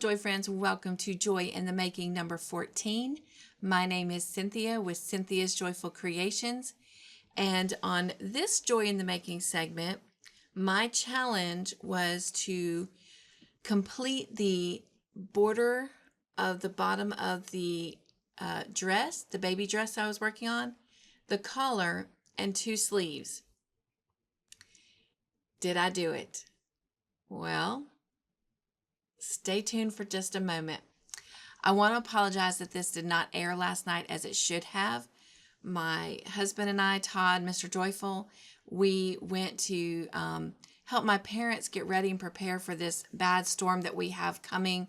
Joy friends, welcome to Joy in the Making number 14. My name is Cynthia with Cynthia's Joyful Creations, and on this Joy in the Making segment, my challenge was to complete the border of the bottom of the dress, the baby dress I was working on, the collar, and 2 sleeves. Did I do it? Well, stay tuned for just a moment. I want to apologize that this did not air last night as it should have. My husband and I, Todd, Mr. Joyful, we went to help my parents get ready and prepare for this bad storm that we have coming.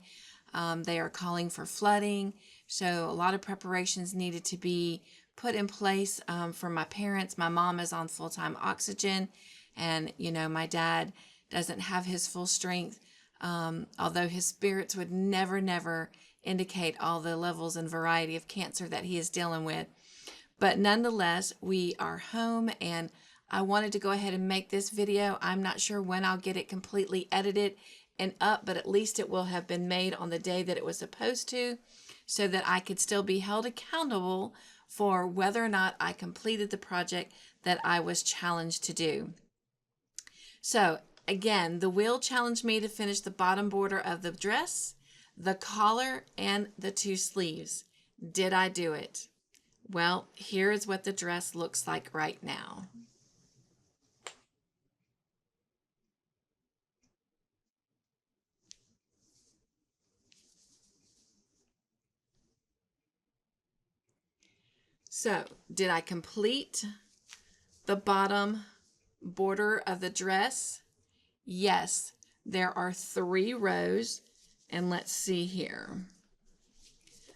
They are calling for flooding, so a lot of preparations needed to be put in place for my parents. My mom is on full-time oxygen, and my dad doesn't have his full strength. Although his spirits would never indicate all the levels and variety of cancer that he is dealing with. But nonetheless, we are home, and I wanted to go ahead and make this video. I'm not sure when I'll get it completely edited and up, but at least it will have been made on the day that it was supposed to, so that I could still be held accountable for whether or not I completed the project that I was challenged to do. So again, the wheel challenged me to finish the bottom border of the dress, the collar, and the 2 sleeves. Did I do it? Well, here is what the dress looks like right now. So, did I complete the bottom border of the dress? Yes, there are 3 rows, and let's see here.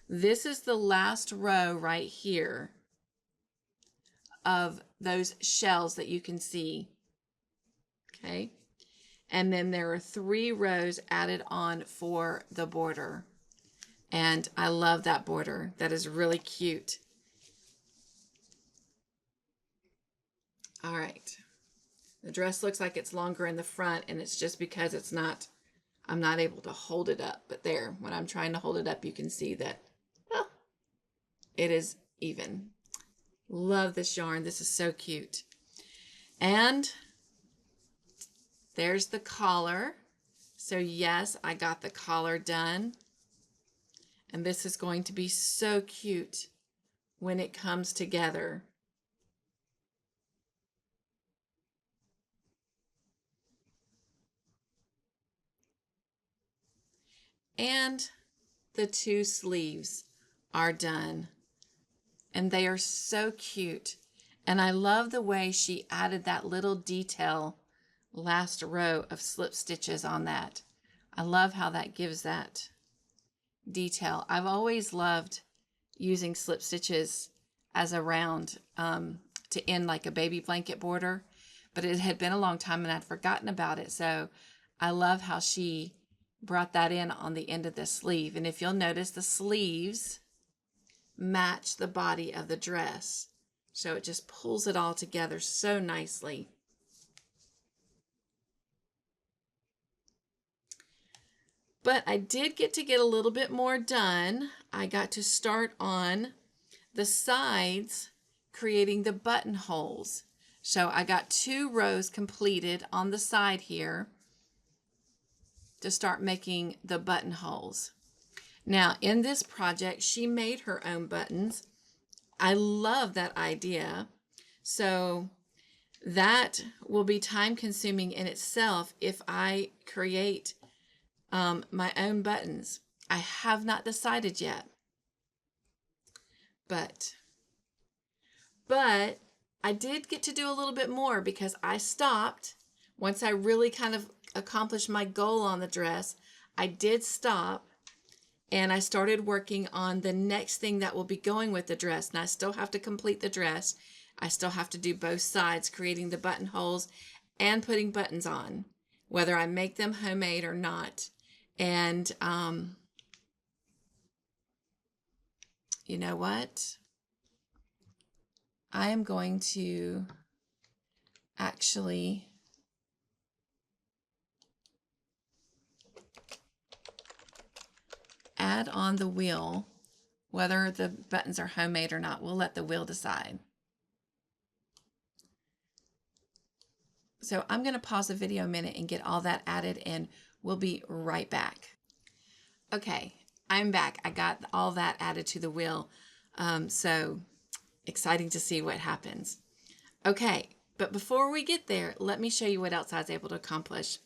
This is the last row right here of those shells that you can see, okay? And then there are 3 rows added on for the border, and I love that border. That is really cute. All right. The dress looks like it's longer in the front, and it's just because I'm not able to hold it up. But there, when I'm trying to hold it up, you can see that it is even. Love this yarn. This is so cute. And there's the collar. So yes, I got the collar done. And this is going to be so cute when it comes together. And the 2 sleeves are done, and they are so cute. And I love the way she added that little detail last row of slip stitches on that. I love how that gives that detail. I've always loved using slip stitches as a round to end like a baby blanket border, but it had been a long time and I'd forgotten about it. So I love how she brought that in on the end of the sleeve. And if you'll notice, the sleeves match the body of the dress, so it just pulls it all together so nicely. But I did get a little bit more done. I got to start on the sides creating the buttonholes. So I got 2 rows completed on the side here to start making the buttonholes. Now, in this project, she made her own buttons. I love that idea. So that will be time consuming in itself if I create my own buttons. I have not decided yet. But I did get to do a little bit more because I stopped. Once I really kind of accomplished my goal on the dress, I did stop and I started working on the next thing that will be going with the dress. And I still have to complete the dress. I still have to do both sides, creating the buttonholes and putting buttons on, whether I make them homemade or not. And you know what? I am going to actually add on the wheel, whether the buttons are homemade or not. We'll let the wheel decide. So I'm going to pause the video a minute and get all that added, and we'll be right back. Okay, I'm back. I got all that added to the wheel. So exciting to see what happens. Okay, but before we get there, let me show you what else I was able to accomplish.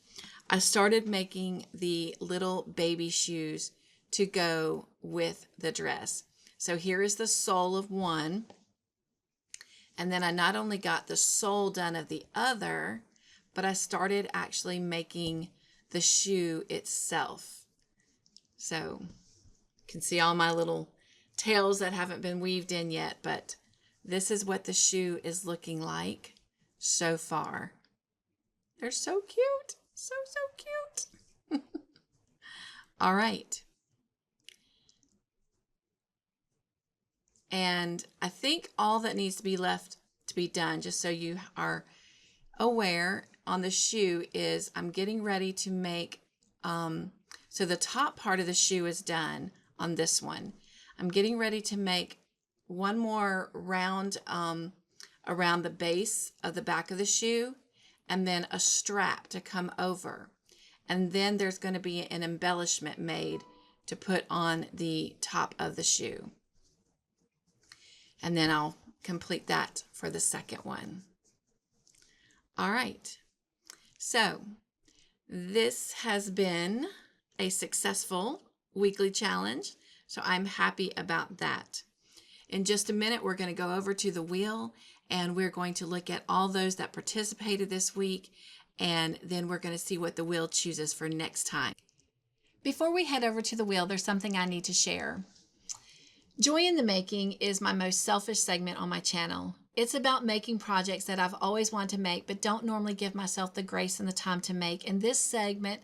I started making the little baby shoes to go with the dress. So here is the sole of one. And then I not only got the sole done of the other, but I started actually making the shoe itself. So you can see all my little tails that haven't been weaved in yet, but this is what the shoe is looking like so far. They're so cute. So cute. All right. And I think all that needs to be left to be done, just so you are aware, on the shoe is I'm getting ready to make, so the top part of the shoe is done on this one. I'm getting ready to make one more round around the base of the back of the shoe, and then a strap to come over. And then there's going to be an embellishment made to put on the top of the shoe. And then I'll complete that for the second one. All right. So this has been a successful weekly challenge. So I'm happy about that. In just a minute, we're going to go over to the wheel, and we're going to look at all those that participated this week, and then we're going to see what the wheel chooses for next time. Before we head over to the wheel, there's something I need to share. Joy in the Making is my most selfish segment on my channel. It's about making projects that I've always wanted to make but don't normally give myself the grace and the time to make, and this segment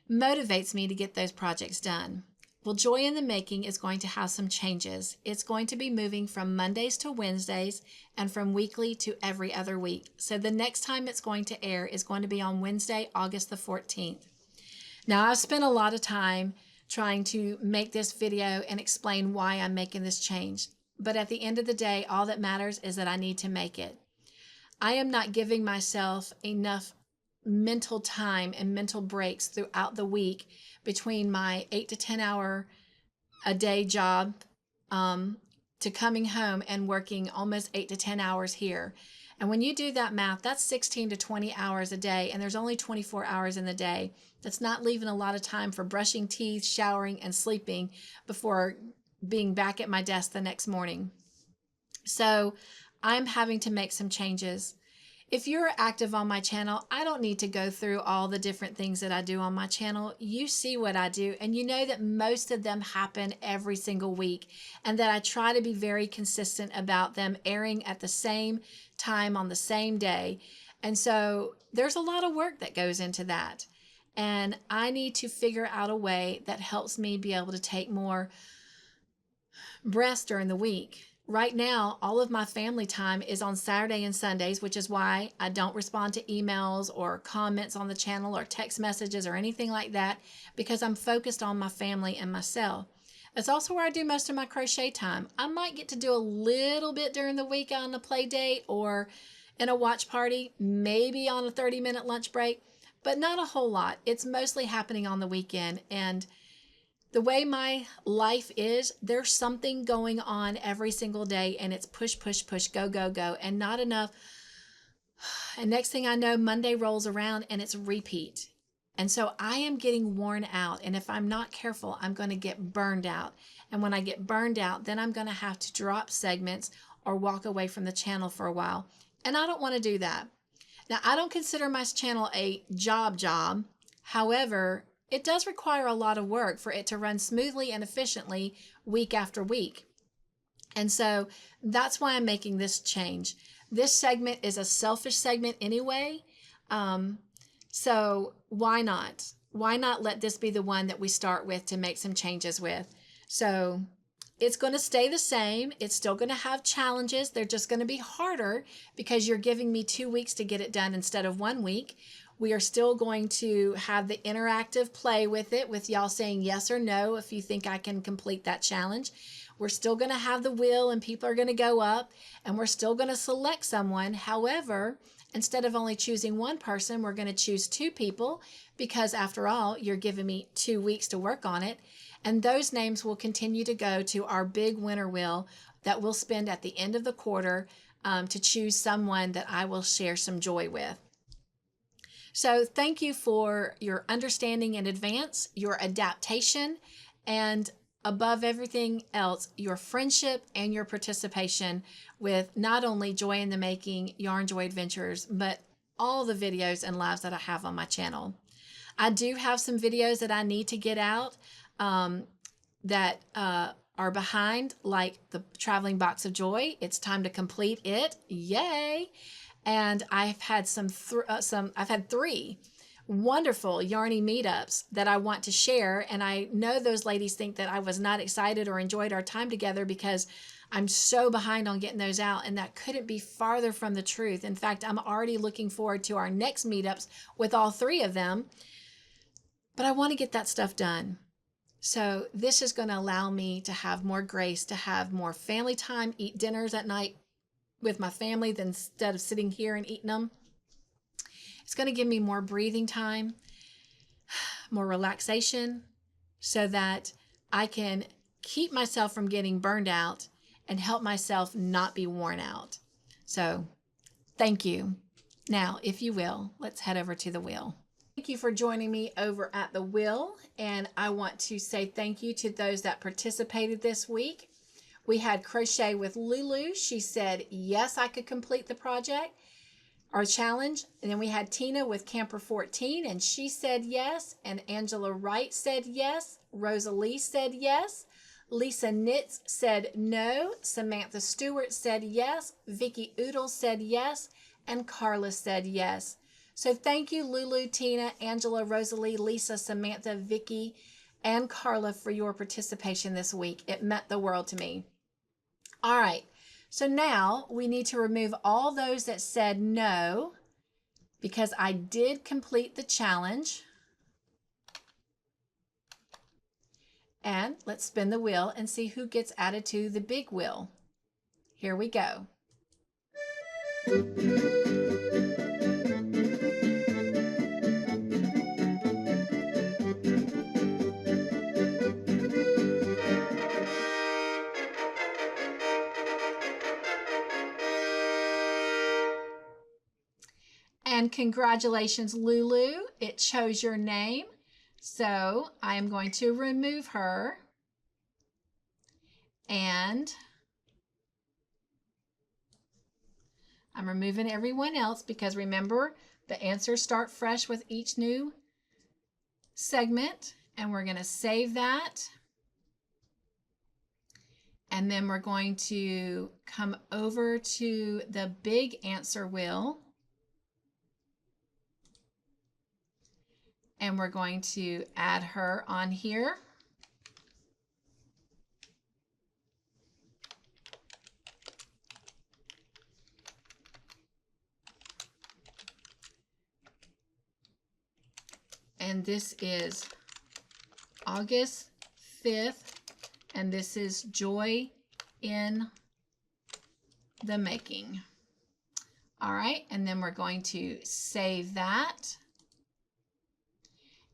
motivates me to get those projects done. Well, Joy in the Making is going to have some changes. It's going to be moving from Mondays to Wednesdays and from weekly to every other week. So the next time it's going to air is going to be on Wednesday, August the 14th. Now, I've spent a lot of time trying to make this video and explain why I'm making this change. But at the end of the day, all that matters is that I need to make it. I am not giving myself enough mental time and mental breaks throughout the week between my 8 to 10 hour a day job to coming home and working almost 8 to 10 hours here. And when you do that math, that's 16 to 20 hours a day, and there's only 24 hours in the day. That's not leaving a lot of time for brushing teeth, showering, and sleeping before being back at my desk the next morning. So I'm having to make some changes. If you're active on my channel, I don't need to go through all the different things that I do on my channel. You see what I do, and you know that most of them happen every single week, and that I try to be very consistent about them airing at the same time on the same day. And so there's a lot of work that goes into that. And I need to figure out a way that helps me be able to take more breaths during the week. Right now, all of my family time is on Saturday and Sundays, which is why I don't respond to emails or comments on the channel or text messages or anything like that, because I'm focused on my family and myself. That's also where I do most of my crochet time. I might get to do a little bit during the week on a play date or in a watch party, maybe on a 30-minute lunch break, but not a whole lot. It's mostly happening on the weekend. And the way my life is, there's something going on every single day, and it's push, push, push, go, go, go, and not enough. And next thing I know, Monday rolls around and it's repeat. And so I am getting worn out. And if I'm not careful, I'm going to get burned out. And when I get burned out, then I'm going to have to drop segments or walk away from the channel for a while. And I don't want to do that. Now, I don't consider my channel a job. However, it does require a lot of work for it to run smoothly and efficiently week after week. And so that's why I'm making this change. This segment is a selfish segment anyway. So why not? Why not let this be the one that we start with to make some changes with? So it's going to stay the same. It's still going to have challenges. They're just going to be harder because you're giving me 2 weeks to get it done instead of 1 week. We are still going to have the interactive play with it, with y'all saying yes or no if you think I can complete that challenge. We're still going to have the wheel and people are going to go up, and we're still going to select someone. However, instead of only choosing one person, we're going to choose 2 people, because after all, you're giving me 2 weeks to work on it. And those names will continue to go to our big winner wheel that we'll spend at the end of the quarter to choose someone that I will share some joy with. So thank you for your understanding in advance, your adaptation, and above everything else, your friendship and your participation with not only Joy in the Making, Yarn Joy Adventures, but all the videos and lives that I have on my channel. I do have some videos that I need to get out that are behind, like the Traveling Box of Joy. It's time to complete it. Yay! And I've had I've had 3 wonderful yarny meetups that I want to share. And I know those ladies think that I was not excited or enjoyed our time together because I'm so behind on getting those out. And that couldn't be farther from the truth. In fact, I'm already looking forward to our next meetups with all 3 of them. But I want to get that stuff done. So this is going to allow me to have more grace, to have more family time, eat dinners at night with my family than instead of sitting here and eating them. It's going to give me more breathing time, more relaxation, so that I can keep myself from getting burned out and help myself not be worn out. So thank you. Now, if you will, let's head over to the wheel. Thank you for joining me over at the wheel. And I want to say thank you to those that participated this week. We had Crochet with Lulu. She said, yes, I could complete the project or challenge. And then we had Tina with Camper 14, and she said yes. And Angela Wright said yes. Rosalie said yes. Lisa Knits said no. Samantha Stewart said yes. Vicki Oodle said yes. And Carla said yes. So thank you, Lulu, Tina, Angela, Rosalie, Lisa, Samantha, Vicki, and Carla for your participation this week. It meant the world to me. All right, so now we need to remove all those that said no, because I did complete the challenge. And let's spin the wheel and see who gets added to the big wheel. Here we go. And congratulations, Lulu. It chose your name. So I am going to remove her. And I'm removing everyone else because remember, the answers start fresh with each new segment. And we're going to save that. And then we're going to come over to the big answer wheel. And we're going to add her on here. And this is August 5th, and this is Joy in the Making. All right, and then we're going to save that.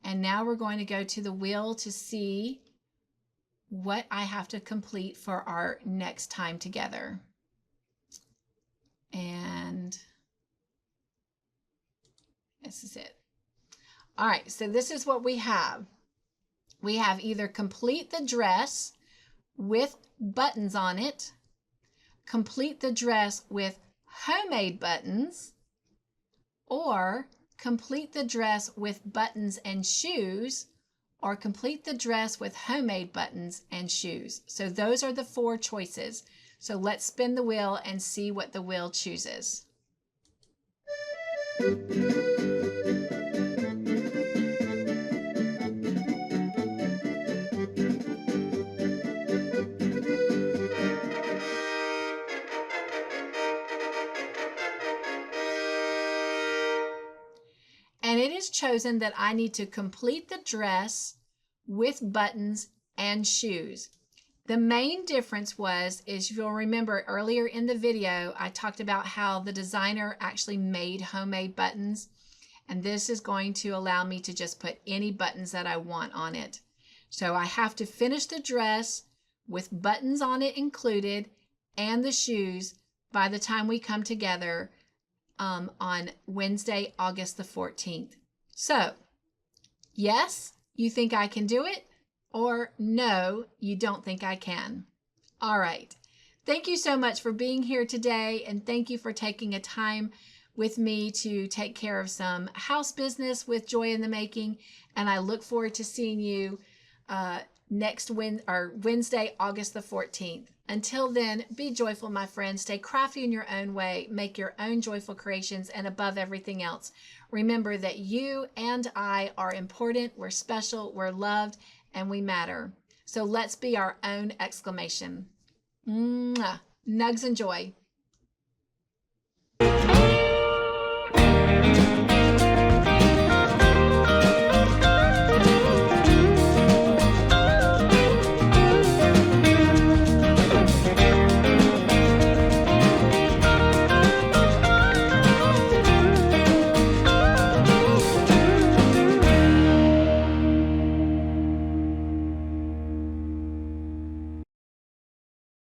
And now we're going to go to the wheel to see what I have to complete for our next time together. And this is it. All right, so this is what we have. We have either complete the dress with buttons on it, complete the dress with homemade buttons, or complete the dress with buttons and shoes, or complete the dress with homemade buttons and shoes. So those are the 4 choices. So let's spin the wheel and see what the wheel chooses. And chosen that I need to complete the dress with buttons and shoes. The main difference is you'll remember earlier in the video, I talked about how the designer actually made homemade buttons. And this is going to allow me to just put any buttons that I want on it. So I have to finish the dress with buttons on it included and the shoes by the time we come together on Wednesday, August the 14th. So, yes, you think I can do it? Or no, you don't think I can. All right. Thank you so much for being here today, and thank you for taking a time with me to take care of some house business with Joy in the Making. And I look forward to seeing you Wednesday, August the 14th. Until then, be joyful, my friends. Stay crafty in your own way. Make your own joyful creations. And above everything else, remember that you and I are important. We're special. We're loved. And we matter. So let's be our own exclamation. Mwah. Nugs and Joy.